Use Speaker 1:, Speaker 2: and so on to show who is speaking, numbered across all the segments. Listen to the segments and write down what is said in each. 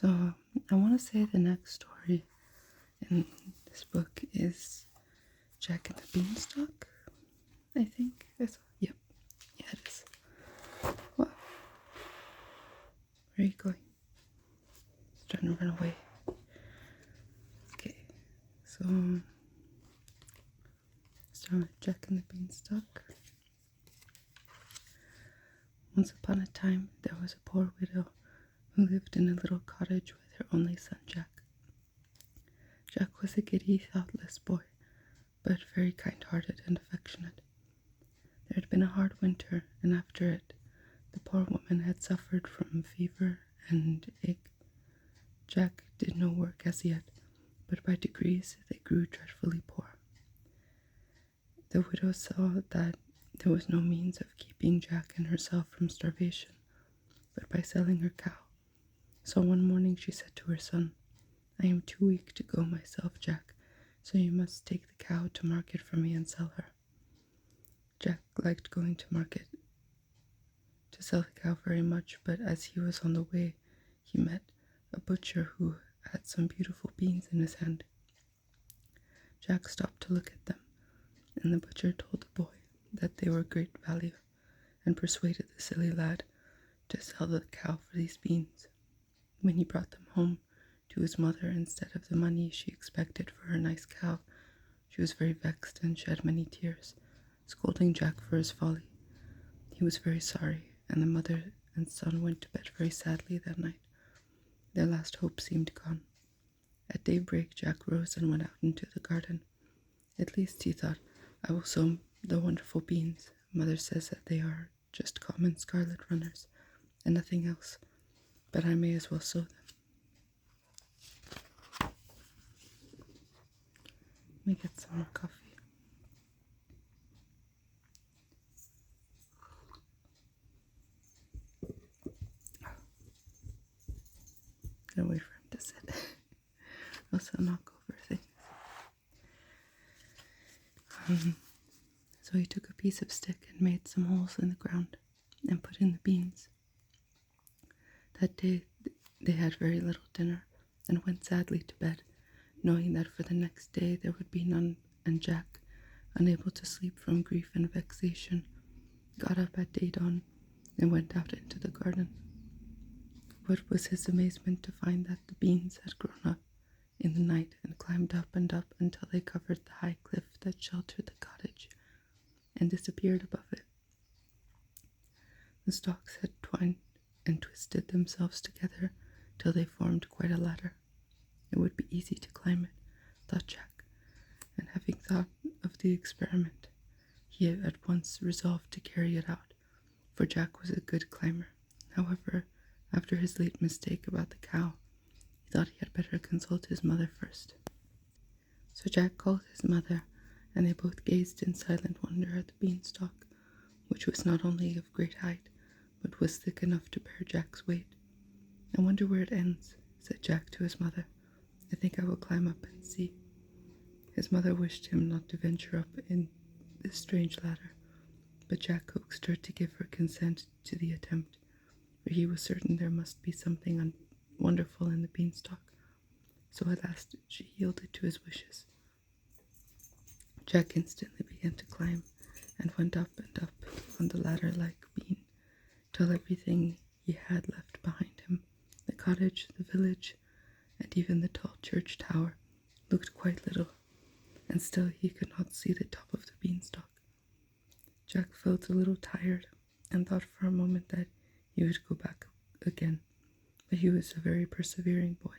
Speaker 1: So I want to say the next story in this book is Jack and the Beanstalk, I think. Yep. Yeah, it is. What? Where are you going? He's trying to run away. Okay, so start with Jack and the Beanstalk. Once upon a time, there was a poor widow who lived in a little cottage with her only son, Jack. Jack was a giddy, thoughtless boy, but very kind-hearted and affectionate. There had been a hard winter, and after it, the poor woman had suffered from fever and ache. Jack did no work as yet, but by degrees they grew dreadfully poor. The widow saw that there was no means of keeping Jack and herself from starvation, but by selling her cow. So one morning she said to her son, "I am too weak to go myself, Jack, so you must take the cow to market for me and sell her." Jack liked going to market to sell the cow very much, but as he was on the way, he met a butcher who had some beautiful beans in his hand. Jack stopped to look at them, and the butcher told the boy that they were great value, and persuaded the silly lad to sell the cow for these beans. When he brought them home to his mother instead of the money she expected for her nice cow, she was very vexed and shed many tears, scolding Jack for his folly. He was very sorry, and the mother and son went to bed very sadly that night. Their last hope seemed gone. At daybreak, Jack rose and went out into the garden. At least, he thought, I will sow the wonderful beans. Mother says that they are just common scarlet runners and nothing else, but I may as well sow them. Let me get some more coffee. Gotta wait for him to sit. Also knock over things. So he took a piece of stick and made some holes in the ground and put in the beans. That day they had very little dinner and went sadly to bed, knowing that for the next day there would be none, and Jack, unable to sleep from grief and vexation, got up at day dawn and went out into the garden. What was his amazement to find that the beans had grown up in the night and climbed up and up until they covered the high cliff that sheltered the cottage and disappeared above it. The stalks had twined and twisted themselves together till they formed quite a ladder. It would be easy to climb it, thought Jack, and having thought of the experiment, he at once resolved to carry it out, for Jack was a good climber. However, after his late mistake about the cow, he thought he had better consult his mother first. So Jack called his mother, and they both gazed in silent wonder at the beanstalk, which was not only of great height, but was thick enough to bear Jack's weight. "I wonder where it ends," said Jack to his mother. "I think I will climb up and see." His mother wished him not to venture up in this strange ladder, but Jack coaxed her to give her consent to the attempt, for he was certain there must be something wonderful in the beanstalk. So at last she yielded to his wishes. Jack instantly began to climb, and went up and up on the ladder-like beam, till everything he had left behind him, the cottage, the village, and even the tall church tower, looked quite little, and still he could not see the top of the beanstalk. Jack felt a little tired, and thought for a moment that he would go back again, but he was a very persevering boy,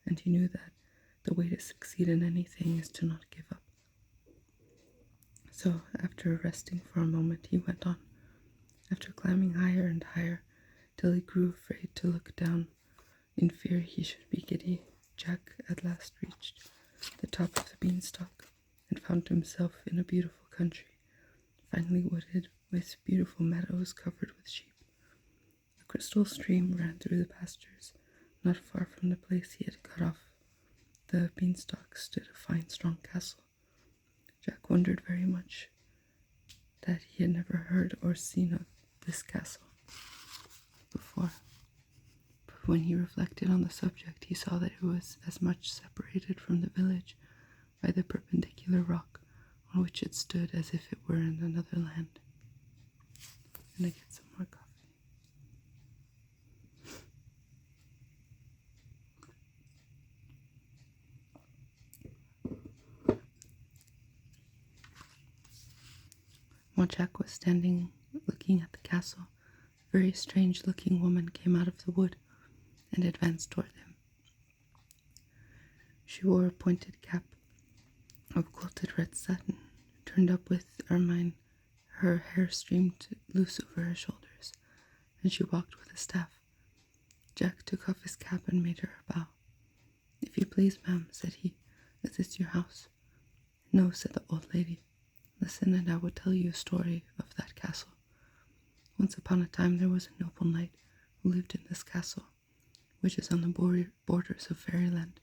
Speaker 1: and he knew that the way to succeed in anything is to not give up. So, after resting for a moment, he went on. After climbing higher and higher, till he grew afraid to look down, in fear he should be giddy, Jack at last reached the top of the beanstalk, and found himself in a beautiful country, finely wooded, with beautiful meadows covered with sheep. A crystal stream ran through the pastures. Not far from the place he had cut off the beanstalk stood a fine strong castle. Jack wondered very much that he had never heard or seen of this castle before. But when he reflected on the subject, he saw that it was as much separated from the village by the perpendicular rock on which it stood as if it were in another land. And I get some more coffee. While Jack was standing looking at the castle, a very strange-looking woman came out of the wood and advanced toward him. She wore a pointed cap of quilted red satin, turned up with ermine. Her hair streamed loose over her shoulders, and she walked with a staff. Jack took off his cap and made her a bow. "If you please, ma'am," said he, "is this your house?" "No," said the old lady. "Listen, and I will tell you a story of that castle. Once upon a time there was a noble knight who lived in this castle, which is on the borders of fairyland.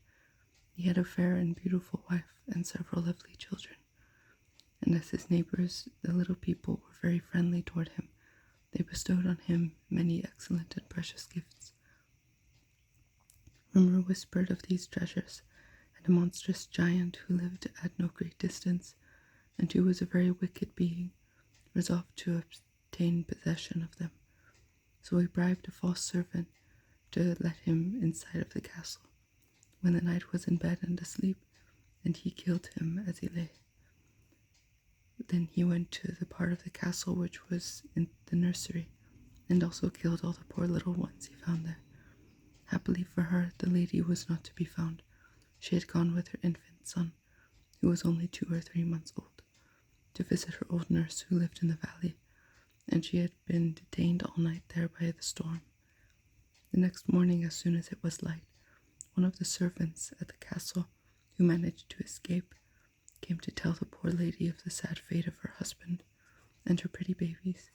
Speaker 1: He had a fair and beautiful wife and several lovely children. And as his neighbors, the little people, were very friendly toward him, they bestowed on him many excellent and precious gifts. Rumor whispered of these treasures, and a monstrous giant who lived at no great distance, and who was a very wicked being, resolved to obtain possession of them. So he bribed a false servant to let him inside of the castle, when the knight was in bed and asleep, and he killed him as he lay. Then he went to the part of the castle which was in the nursery, and also killed all the poor little ones he found there. Happily for her, the lady was not to be found. She had gone with her infant son, who was only 2 or 3 months old, to visit her old nurse who lived in the valley, and she had been detained all night there by the storm. The next morning, as soon as it was light, one of the servants at the castle, who managed to escape, came to tell the poor lady of the sad fate of her husband and her pretty babies.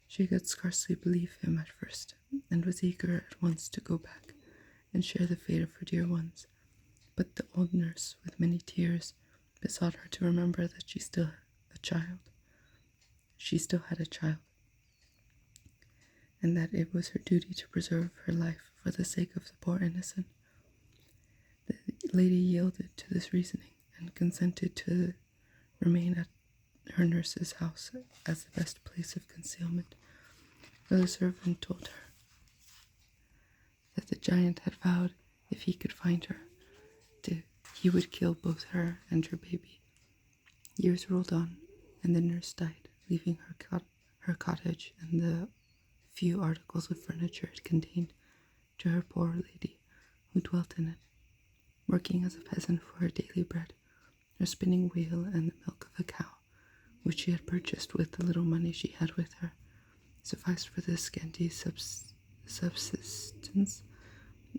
Speaker 1: She could scarcely believe him at first, and was eager at once to go back and share the fate of her dear ones. But the old nurse, with many tears, besought her to remember that she still had a child, and that it was her duty to preserve her life for the sake of the poor innocent. The lady yielded to this reasoning and consented to remain at her nurse's house as the best place of concealment, for the servant told her that the giant had vowed, if he could find her, he would kill both her and her baby. Years rolled on, and the nurse died, leaving her cottage and the few articles of furniture it contained to her poor lady, who dwelt in it, working as a peasant for her daily bread. Her spinning wheel and the milk of a cow, which she had purchased with the little money she had with her, sufficed for the scanty subsistence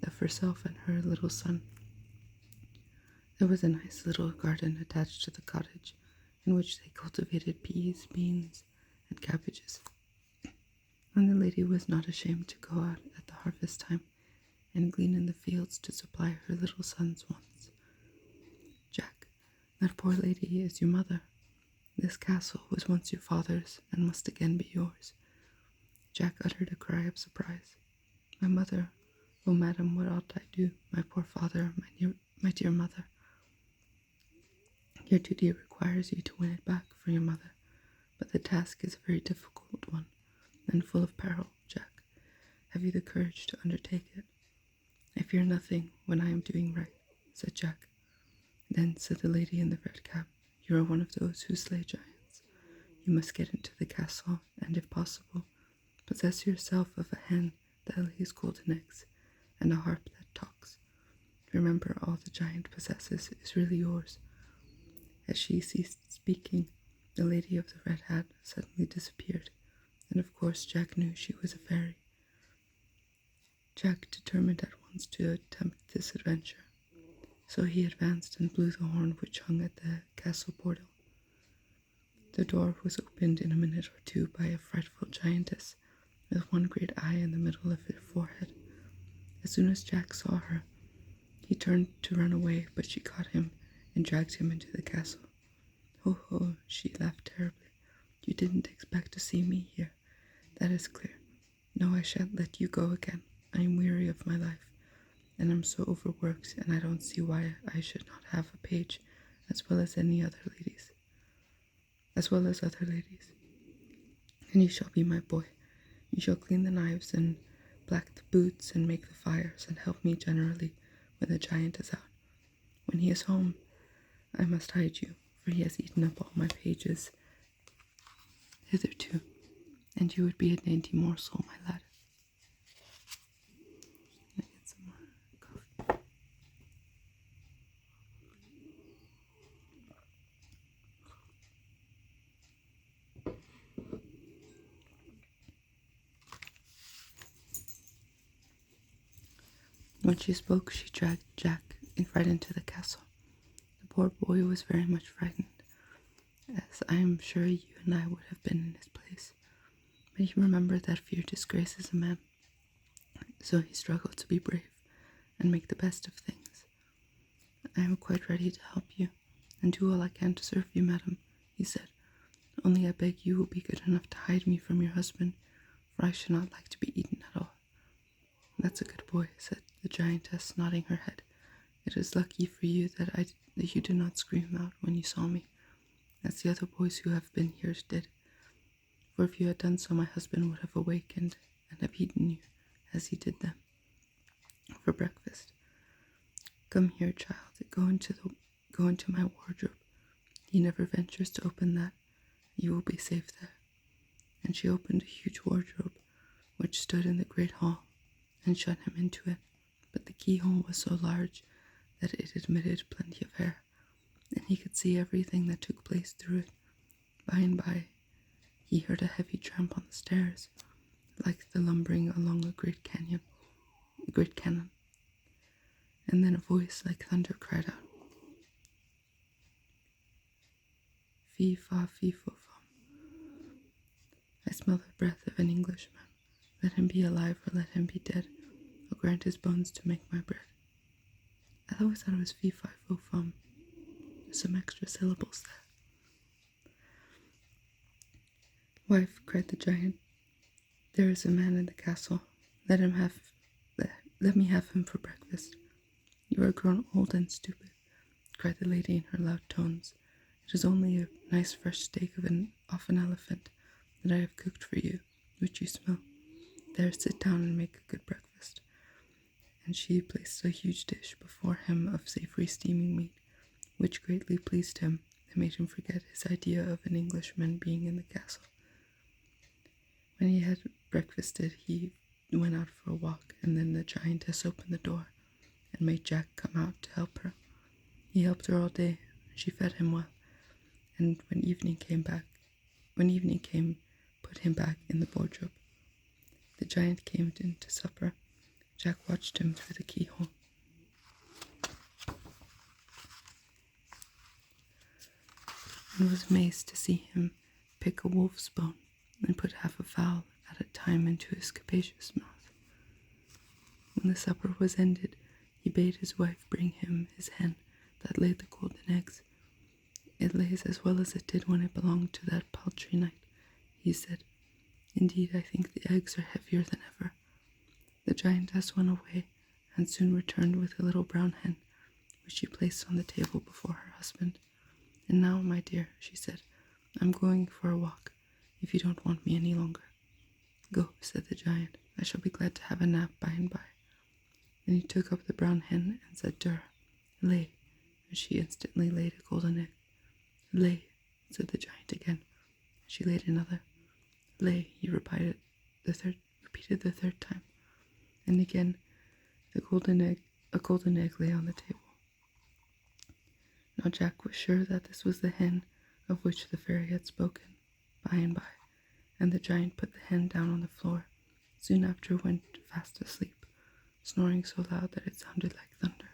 Speaker 1: of herself and her little son. There was a nice little garden attached to the cottage, in which they cultivated peas, beans, and cabbages. And the lady was not ashamed to go out at the harvest time and glean in the fields to supply her little son's wants. "Jack, that poor lady is your mother. This castle was once your father's and must again be yours." Jack uttered a cry of surprise. "My mother! Oh, madam, what ought I do? My poor father, my dear mother." "Your duty requires you to win it back for your mother, but the task is a very difficult one, and full of peril, Jack. Have you the courage to undertake it?" "I fear nothing when I am doing right," said Jack. "Then," said the lady in the red cap, "you are one of those who slay giants. You must get into the castle, and, if possible, possess yourself of a hen that lays golden eggs, and a harp that talks. Remember, all the giant possesses is really yours." As she ceased speaking, the lady of the red hat suddenly disappeared, and of course Jack knew she was a fairy. Jack determined at once to attempt this adventure, so he advanced and blew the horn which hung at the castle portal. The door was opened in a minute or two by a frightful giantess, with one great eye in the middle of her forehead. As soon as Jack saw her, he turned to run away, but she caught him and dragged him into the castle. "Ho, ho," she laughed terribly. "You didn't expect to see me here. That is clear. No, I shan't let you go again. I am weary of my life, and I'm so overworked, and I don't see why I should not have a page as well as other ladies. And you shall be my boy. You shall clean the knives and black the boots and make the fires and help me generally when the giant is out. When he is home, I must hide you, for he has eaten up all my pages hitherto, and you would be a dainty morsel, my lad. Can I get some more coffee? When she spoke, she dragged Jack right into the castle. The poor boy was very much frightened, as I am sure you and I would have been in his place. But he remembered that fear disgraces a man, so he struggled to be brave and make the best of things. I am quite ready to help you, and do all I can to serve you, madam, he said. Only I beg you will be good enough to hide me from your husband, for I should not like to be eaten at all. That's a good boy, said the giantess, nodding her head. It is lucky for you that you did not scream out when you saw me, as the other boys who have been here did. For if you had done so, my husband would have awakened and have eaten you, as he did them, for breakfast. Come here, child, go into my wardrobe. He never ventures to open that. You will be safe there. And she opened a huge wardrobe, which stood in the great hall, and shut him into it. But the keyhole was so large that it admitted plenty of air, and he could see everything that took place through it. By and by, he heard a heavy tramp on the stairs, like the lumbering along a great cannon, and then a voice like thunder cried out, "Fee fa fee fo fum. I smell the breath of an Englishman. Let him be alive or let him be dead. I'll grant his bones to make my bread." I always thought it was fee fi fo fum. There's some extra syllables there. "Wife," cried the giant, "there is a man in the castle. Let me have him for breakfast." "You are grown old and stupid," cried the lady in her loud tones. "It is only a nice fresh steak off an elephant that I have cooked for you, which you smell. There, sit down and make a good breakfast." And she placed a huge dish before him of savory steaming meat, which greatly pleased him and made him forget his idea of an Englishman being in the castle. When he had breakfasted, he went out for a walk, and then the giantess opened the door and made Jack come out to help her. He helped her all day, and she fed him well, and when evening came, put him back in the wardrobe. The giant came in to supper. Jack watched him through the keyhole. And was amazed to see him pick a wolf's bone and put half a fowl at a time into his capacious mouth. When the supper was ended, he bade his wife bring him his hen that laid the golden eggs. "It lays as well as it did when it belonged to that paltry knight," he said. "Indeed, I think the eggs are heavier than ever." The giantess went away and soon returned with a little brown hen, which she placed on the table before her husband. "And now, my dear," she said, "I'm going for a walk, if you don't want me any longer." "Go," said the giant. "I shall be glad to have a nap by and by." Then he took up the brown hen and said to her, "Lay," and she instantly laid a golden egg. "Lay," said the giant again, and she laid another. "Lay," he repeated the third time, and again a golden egg lay on the table. Now Jack was sure that this was the hen of which the fairy had spoken by and by, and the giant put the hen down on the floor, soon after went fast asleep, snoring so loud that it sounded like thunder.